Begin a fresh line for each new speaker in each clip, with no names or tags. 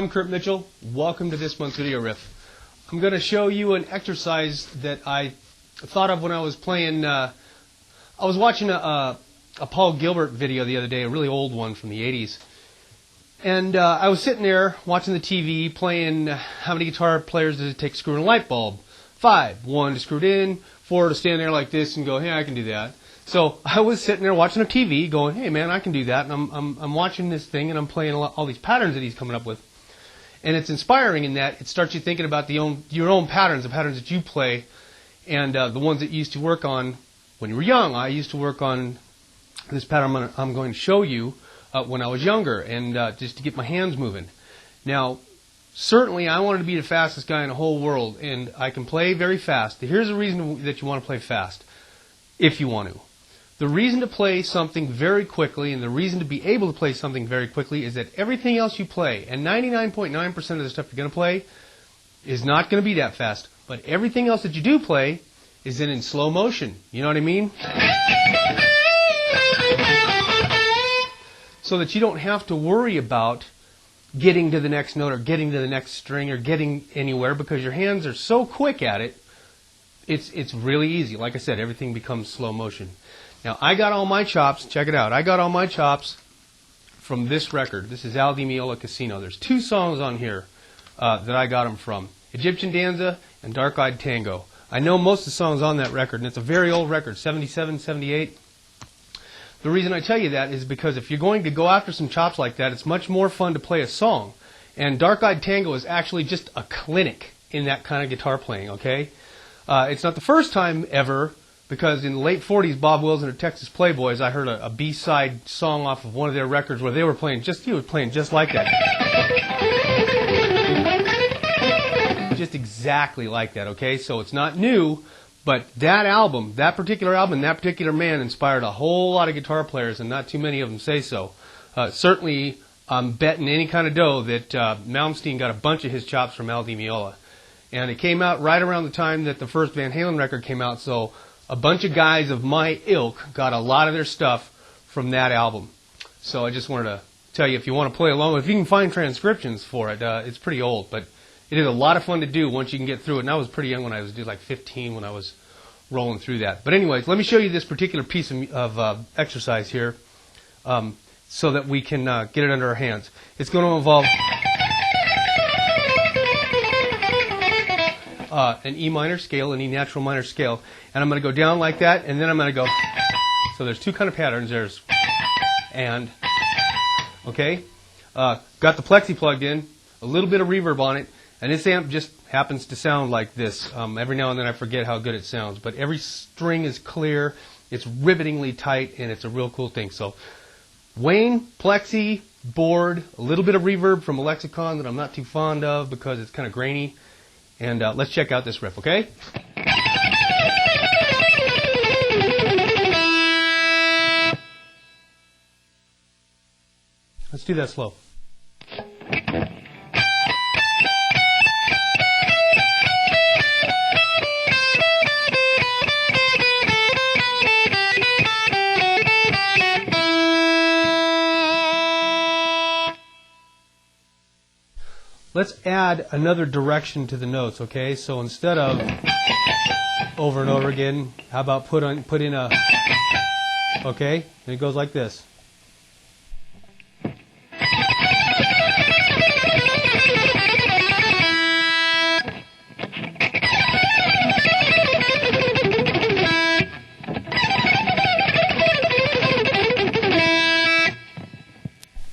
I'm Curt Mitchell. Welcome to this month's video riff. I'm going to show you an exercise that I thought of when I was playing. I was watching a Paul Gilbert video the other day, a really old one from the 80s. And I was sitting there watching the TV, playing how many guitar players does it take to screw in a light bulb? 5. 1 to screw it in, 4 to stand there like this and go, hey, I can do that. So I was sitting there watching a TV going, hey man, I can do that. And I'm watching this thing and I'm playing all these patterns that he's coming up with. And it's inspiring in that it starts you thinking about your own patterns, the patterns that you play, and the ones that you used to work on when you were young. I used to work on this pattern I'm going to show you when I was younger, and just to get my hands moving. Now, certainly I wanted to be the fastest guy in the whole world, and I can play very fast. Here's the reason that you want to play fast, if you want to. The reason to play something very quickly and the reason to be able to play something very quickly is that everything else you play, and 99.9% of the stuff you're going to play is not going to be that fast, but everything else that you do play is in slow motion. You know what I mean? So that you don't have to worry about getting to the next note or getting to the next string or getting anywhere, because your hands are so quick at it, it's really easy. Like I said, everything becomes slow motion. Now, I got all my chops, check it out, I got all my chops from this record. This is Al Di Meola Casino. There's 2 songs on here that I got them from, Egyptian Danza and Dark Eyed Tango. I know most of the songs on that record, and it's a very old record, 77, 78. The reason I tell you that is because if you're going to go after some chops like that, it's much more fun to play a song. And Dark Eyed Tango is actually just a clinic in that kind of guitar playing, okay? It's not the first time ever, because in the late 40s, Bob Wills and the Texas Playboys, I heard a B-side song off of one of their records where they were playing just like that. Just exactly like that, okay? So it's not new, but that album, that particular album, that particular man inspired a whole lot of guitar players, and not too many of them say so. Certainly, I'm betting any kind of dough that Malmsteen got a bunch of his chops from Al Di Meola. And it came out right around the time that the first Van Halen record came out, so a bunch of guys of my ilk got a lot of their stuff from that album. So I just wanted to tell you, if you want to play along, if you can find transcriptions for it, it's pretty old, but it is a lot of fun to do once you can get through it. And I was pretty young when I was like 15 when I was rolling through that. But anyways, let me show you this particular piece of exercise here so that we can get it under our hands. It's going to involve an E minor scale, an E natural minor scale, and I'm going to go down like that, and then I'm going to go. So there's 2 kind of patterns. There's and, okay, got the plexi plugged in, a little bit of reverb on it, and this amp just happens to sound like this. Every now and then I forget how good it sounds, but every string is clear, it's rivetingly tight, and it's a real cool thing. So Wayne, plexi, board, a little bit of reverb from a Lexicon that I'm not too fond of because it's kind of grainy. And let's check out this riff, okay? Let's do that slow. Let's add another direction to the notes, okay? So instead of over and over again, how about put in a, okay? And it goes like this.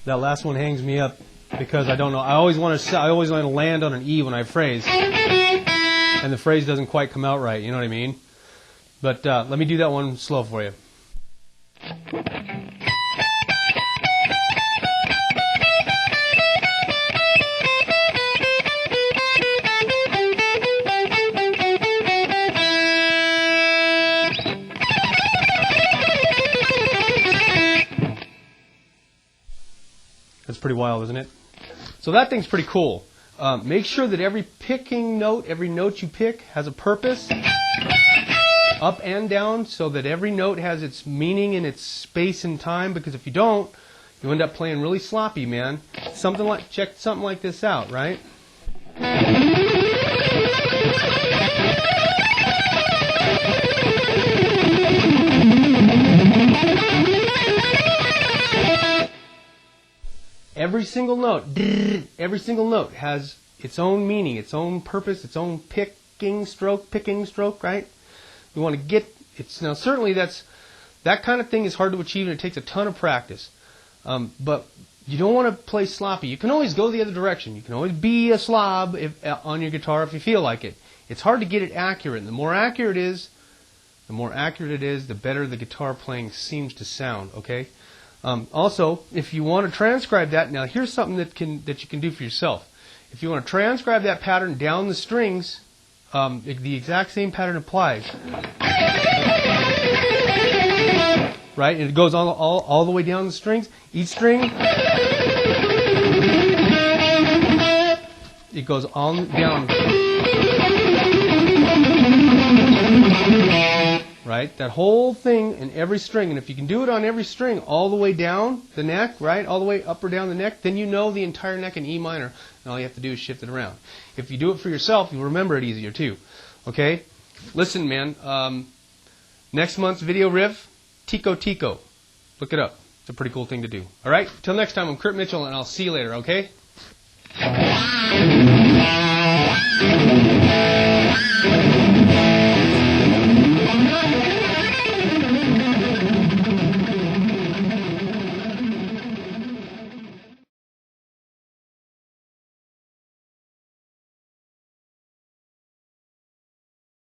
That last one hangs me up, because I don't know. I always want to land on an E when I phrase, and the phrase doesn't quite come out right. You know what I mean? But let me do that one slow for you. That's pretty wild, isn't it? So that thing's pretty cool. Make sure that every note you pick has a purpose, up and down, so that every note has its meaning and its space and time, because if you don't, You end up playing really sloppy, man. Check something like this out, right? Every single note has its own meaning, its own purpose, its own picking stroke, right? You want to get it's now certainly that kind of thing is hard to achieve and it takes a ton of practice. But you don't want to play sloppy. You can always go the other direction. You can always be a slob on your guitar if you feel like it. It's hard to get it accurate, and the more accurate it is, the better the guitar playing seems to sound. Okay. Also, if you want to transcribe that, now here's something that you can do for yourself. If you want to transcribe that pattern down the strings, the exact same pattern applies. Right? And it goes all the way down the strings. Each string, it goes on down. Right? That whole thing in every string. And if you can do it on every string all the way down the neck, right? All the way up or down the neck, then you know the entire neck in E minor. And all you have to do is shift it around. If you do it for yourself, you'll remember it easier too. Okay? Listen, man. Next month's video riff, Tico Tico. Look it up. It's a pretty cool thing to do. All right? Till next time, I'm Curt Mitchell, and I'll see you later, okay?